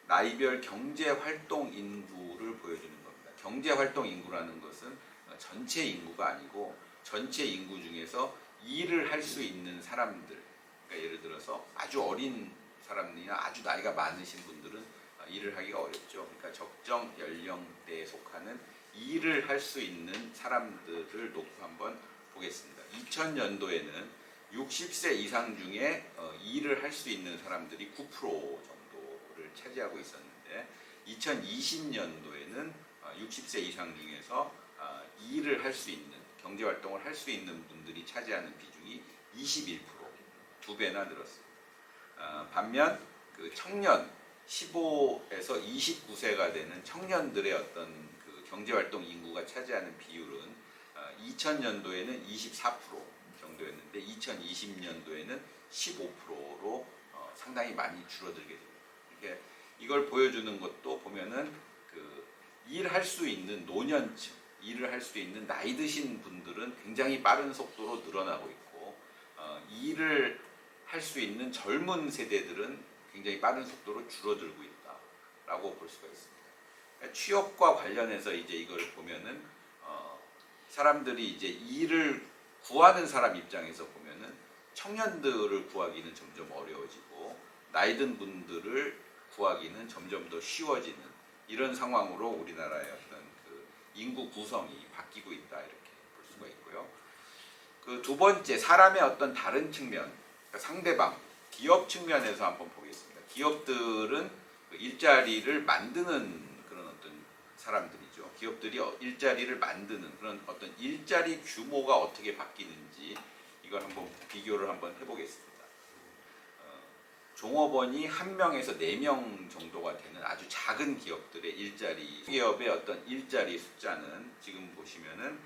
나이별 경제활동 인구를 보여주는 겁니다. 경제활동 인구라는 것은 전체 인구가 아니고 전체 인구 중에서 일을 할 수 있는 사람들, 그러니까 예를 들어서 아주 어린 사람이나 아주 나이가 많으신 분들은 일을 하기가 어렵죠. 그러니까 적정 연령대에 속하는 일을 할 수 있는 사람들을 놓고 한번 보겠습니다. 2000년도에는 60세 이상 중에 일을 할 수 있는 사람들이 9% 정도를 차지하고 있었는데 2020년도에는 60세 이상 중에서 일을 할 수 있는 경제활동을 할 수 있는 분들이 차지하는 비중이 21%, 2배나 늘었습니다. 반면 그 청년 15에서 29세가 되는 청년들의 어떤 그 경제활동 인구가 차지하는 비율은 2000년도에는 24% 정도였는데 2020년도에는 15%로 상당히 많이 줄어들게 됩니다. 이걸 보여주는 것도 보면은 그 일할 수 있는 노년층, 일을 할 수 있는 나이 드신 분들은 굉장히 빠른 속도로 늘어나고 있고 일을 할 수 있는 젊은 세대들은 굉장히 빠른 속도로 줄어들고 있다라고 볼 수가 있습니다. 그러니까 취업과 관련해서 이제 이걸 보면은 사람들이 이제 일을 구하는 사람 입장에서 보면은 청년들을 구하기는 점점 어려워지고 나이 든 분들을 구하기는 점점 더 쉬워지는 이런 상황으로 우리나라의 어떤 그 인구 구성이 바뀌고 있다 이렇게 볼 수가 있고요. 그 두 번째 사람의 어떤 다른 측면, 그러니까 상대방 기업 측면에서 한번 보겠습니다. 기업들은 일자리를 만드는 그런 어떤 사람들이죠. 기업들이 일자리를 만드는 그런 어떤 일자리 규모가 어떻게 바뀌는지 이걸 한번 비교를 한번 해보겠습니다. 종업원이 1명에서 4명 정도가 되는 아주 작은 기업들의 일자리, 기업의 어떤 일자리 숫자는 지금 보시면은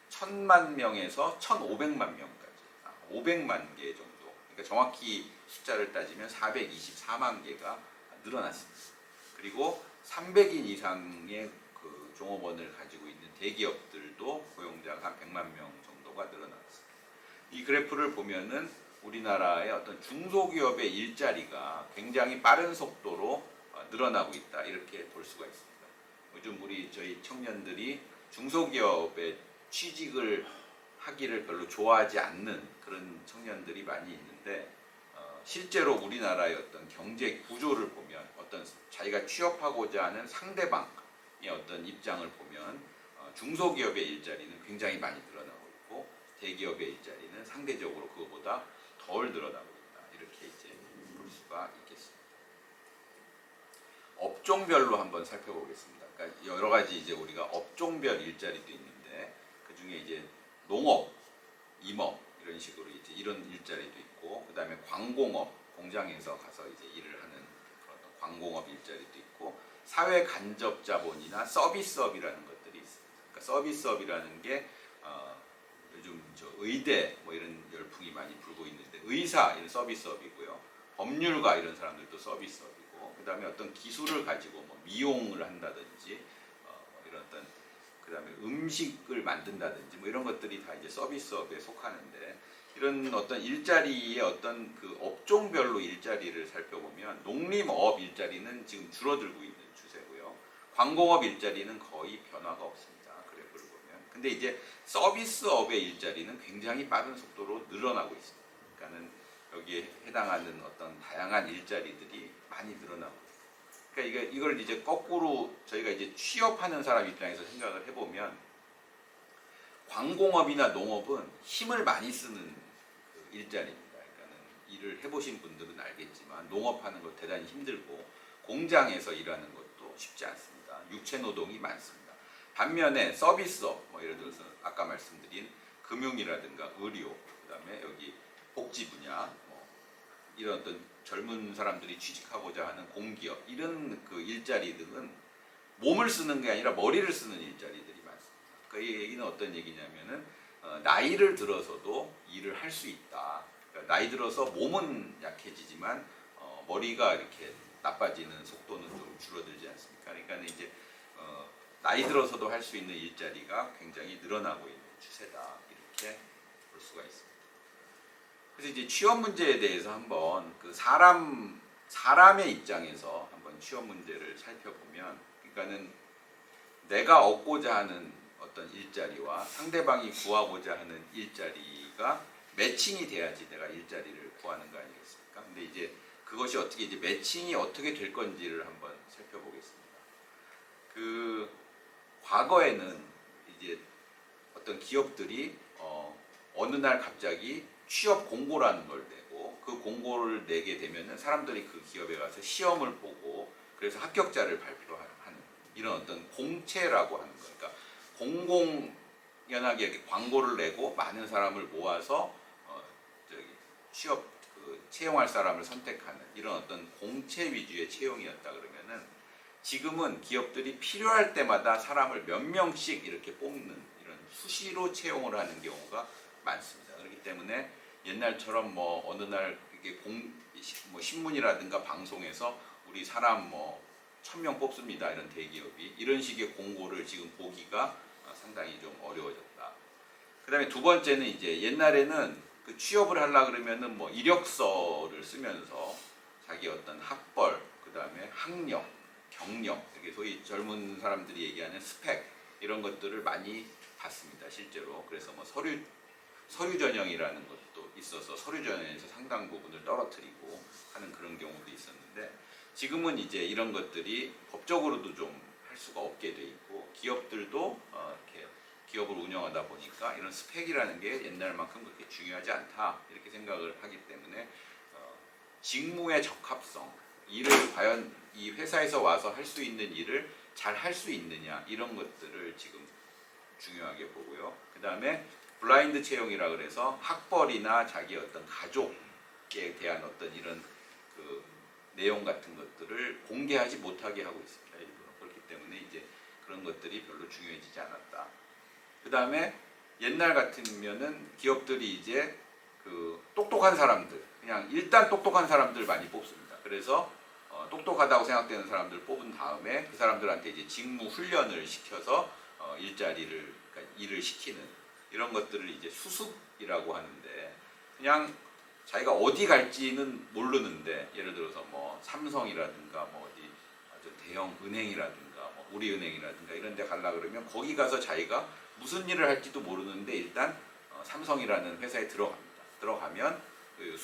1000만 명에서 1500만 명까지 500만 개 정도, 그러니까 정확히 숫자를 따지면 424만 개가 늘어났습니다. 그리고 300인 이상의 그 종업원을 가지고 있는 대기업들도 고용자가 한 100만 명 정도가 늘어났습니다. 이 그래프를 보면은 우리나라의 어떤 중소기업의 일자리가 굉장히 빠른 속도로 늘어나고 있다 이렇게 볼 수가 있습니다. 요즘 저희 청년들이 중소기업에 취직을 하기를 별로 좋아하지 않는 그런 청년들이 많이 있는데 실제로 우리나라의 어떤 경제 구조를 보면 어떤 자기가 취업하고자 하는 상대방의 어떤 입장을 보면 중소기업의 일자리는 굉장히 많이 늘어나고 있고 대기업의 일자리는 상대적으로 그거보다 덜 늘어나고 있다 이렇게 이제 볼 수가 있겠습니다. 업종별로 한번 살펴보겠습니다. 그러니까 여러 가지 이제 우리가 업종별 일자리도 있는데 그 중에 이제 농업, 임업 이런 식으로 이제 이런 일자리도 있고 그 다음에 광공업, 공장에서 가서 이제 일을 하는 그런 광공업 일자리도 있고 사회 간접 자본이나 서비스업이라는 것들이 있습니다. 그러니까 서비스업이라는 게 요즘 의대 뭐 이런 열풍이 많이 불고 있는데 의사 이런 서비스업이고요. 법률가 이런 사람들도 서비스업이고 그 다음에 어떤 기술을 가지고 뭐 미용을 한다든지 이런 어떤 그 다음에 음식을 만든다든지 뭐 이런 것들이 다 이제 서비스업에 속하는데 이런 어떤 일자리의 어떤 그 업종별로 일자리를 살펴보면 농림업 일자리는 지금 줄어들고 있는 추세고요. 광공업 일자리는 거의 변화가 없습니다. 그래프를 보면. 근데 이제 서비스업의 일자리는 굉장히 빠른 속도로 늘어나고 있습니다. 그러니까는 여기에 해당하는 어떤 다양한 일자리들이 많이 늘어나고 있습니다. 그러니까 이걸 이제 거꾸로 저희가 이제 취업하는 사람 입장에서 생각을 해보면 광공업이나 농업은 힘을 많이 쓰는 그 일자리입니다. 그러니까는 일을 해보신 분들은 알겠지만 농업하는 거 대단히 힘들고 공장에서 일하는 것도 쉽지 않습니다. 육체 노동이 많습니다. 반면에 서비스업, 뭐 예를 들어서 아까 말씀드린 금융이라든가 의료, 그다음에 여기 복지 분야, 뭐 이런 어떤 젊은 사람들이 취직하고자 하는 공기업 이런 그 일자리들은 몸을 쓰는 게 아니라 머리를 쓰는 일자리들이 많습니다. 그 얘기는 어떤 얘기냐면은 나이를 들어서도 일을 할 수 있다. 그러니까 나이 들어서 몸은 약해지지만 머리가 이렇게 나빠지는 속도는 좀 줄어들지 않습니까? 그러니까 이제 나이 들어서도 할 수 있는 일자리가 굉장히 늘어나고 있는 추세다 이렇게 볼 수가 있습니다. 그래서 이제 취업 문제에 대해서 한번 그 사람의 입장에서 한번 취업 문제를 살펴보면, 그러니까는 내가 얻고자 하는 어떤 일자리와 상대방이 구하고자 하는 일자리가 매칭이 돼야지 내가 일자리를 구하는 거 아니겠습니까? 근데 이제 그것이 어떻게 이제 매칭이 어떻게 될 건지를 한번 살펴보겠습니다. 그 과거에는 이제 어떤 기업들이 어느 날 갑자기 취업 공고라는 걸 내고, 그 공고를 내게 되면은 사람들이 그 기업에 가서 시험을 보고 그래서 합격자를 발표하는 이런 어떤 공채라고 하는 거. 그러니까 공공연하게 이렇게 광고를 내고 많은 사람을 모아서 취업 채용할 사람을 선택하는 이런 어떤 공채 위주의 채용이었다 그러면은, 지금은 기업들이 필요할 때마다 사람을 몇 명씩 이렇게 뽑는 이런 수시로 채용을 하는 경우가 많습니다. 그렇기 때문에 옛날처럼 뭐 어느 날 이게 뭐 신문이라든가 방송에서 우리 사람 뭐 1000명 뽑습니다 이런 대기업이 이런 식의 공고를 지금 보기가 상당히 좀 어려워졌다. 그다음에 두 번째는 이제 옛날에는 그 취업을 하려 그러면은 뭐 이력서를 쓰면서 자기 어떤 학벌, 그다음에 학력, 경력, 이게 소위 젊은 사람들이 얘기하는 스펙 이런 것들을 많이 봤습니다 실제로. 그래서 뭐 서류 전형이라는 것도 있어서 서류 전형에서 상당 부분을 떨어뜨리고 하는 그런 경우도 있었는데, 지금은 이제 이런 것들이 법적으로도 좀 할 수가 없게 돼 있고, 기업들도 이렇게 기업을 운영하다 보니까 이런 스펙이라는 게 옛날만큼 그렇게 중요하지 않다 이렇게 생각을 하기 때문에 직무의 적합성, 일을 과연 이 회사에서 와서 할 수 있는 일을 잘 할 수 있느냐 이런 것들을 지금 중요하게 보고요. 그 다음에 블라인드 채용이라 그래서 학벌이나 자기 어떤 가족에 대한 어떤 이런 그 내용 같은 것들을 공개하지 못하게 하고 있습니다. 일부러. 그렇기 때문에 이제 그런 것들이 별로 중요해지지 않았다. 그 다음에 옛날 같으면은 기업들이 이제 그 똑똑한 사람들, 그냥 일단 똑똑한 사람들 많이 뽑습니다. 그래서 똑똑하다고 생각되는 사람들 뽑은 다음에 그 사람들한테 이제 직무 훈련을 시켜서 일자리를, 그러니까 일을 시키는 이런 것들을 이제 수습이라고 하는데, 그냥 자기가 어디 갈지는 모르는데, 예를 들어서 뭐 삼성이라든가 뭐 어디 아주 대형 은행이라든가 뭐 우리은행이라든가 이런 데 가려고 그러면 거기 가서 자기가 무슨 일을 할지도 모르는데 일단 삼성이라는 회사에 들어갑니다. 들어가면 그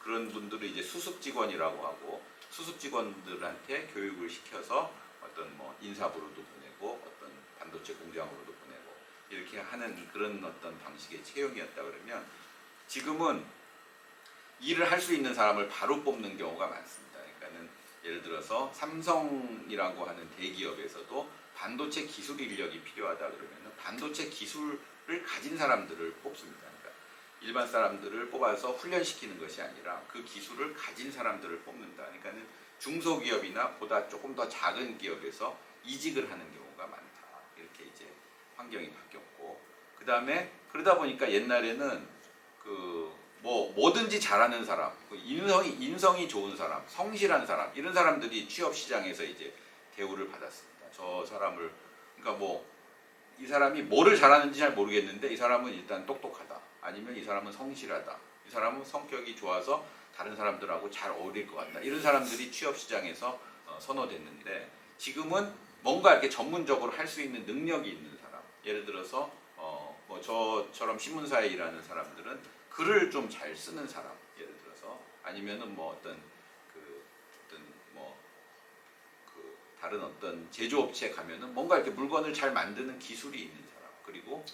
그런 분들을 이제 수습 직원이라고 하고, 수습 직원들한테 교육을 시켜서 어떤 뭐 인사부로도 보내고 어떤 반도체 공장으로도 보내고 이렇게 하는 그런 어떤 방식의 채용이었다 그러면, 지금은 일을 할 수 있는 사람을 바로 뽑는 경우가 많습니다. 그러니까는 예를 들어서 삼성이라고 하는 대기업에서도 반도체 기술 인력이 필요하다 그러면 반도체 기술을 가진 사람들을 뽑습니다. 그러니까 일반 사람들을 뽑아서 훈련시키는 것이 아니라 그 기술을 가진 사람들을 뽑는다. 그러니까는 중소기업이나 보다 조금 더 작은 기업에서 이직을 하는 경우가 많다. 이렇게 이제 환경이 바뀌었고, 그 다음에 그러다 보니까 옛날에는 그 뭐든지 잘하는 사람, 인성이 좋은 사람, 성실한 사람 이런 사람들이 취업 시장에서 이제 대우를 받았습니다. 저 사람을, 그러니까 뭐 이 사람이 뭐를 잘하는지 잘 모르겠는데 이 사람은 일단 똑똑하다, 아니면 이 사람은 성실하다, 이 사람은 성격이 좋아서 다른 사람들하고 잘 어울릴 것 같다, 이런 사람들이 취업 시장에서 선호됐는데, 지금은 뭔가 이렇게 전문적으로 할 수 있는 능력이 있는 사람, 예를 들어서 뭐 저처럼 신문사에 일하는 사람들은 글을 좀 잘 쓰는 사람, 예를 들어서, 아니면은 뭐 어떤 다른 어떤 제조업체에 가면은 뭔가 이렇게 물건을 잘 만드는 기술이 있는 사람, 그리고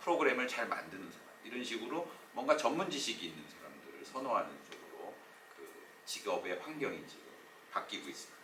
프로그램을 잘 만드는 사람, 이런 식으로 뭔가 전문 지식이 있는 사람들을 선호하는 쪽으로 그 직업의 환경이 지금 바뀌고 있습니다.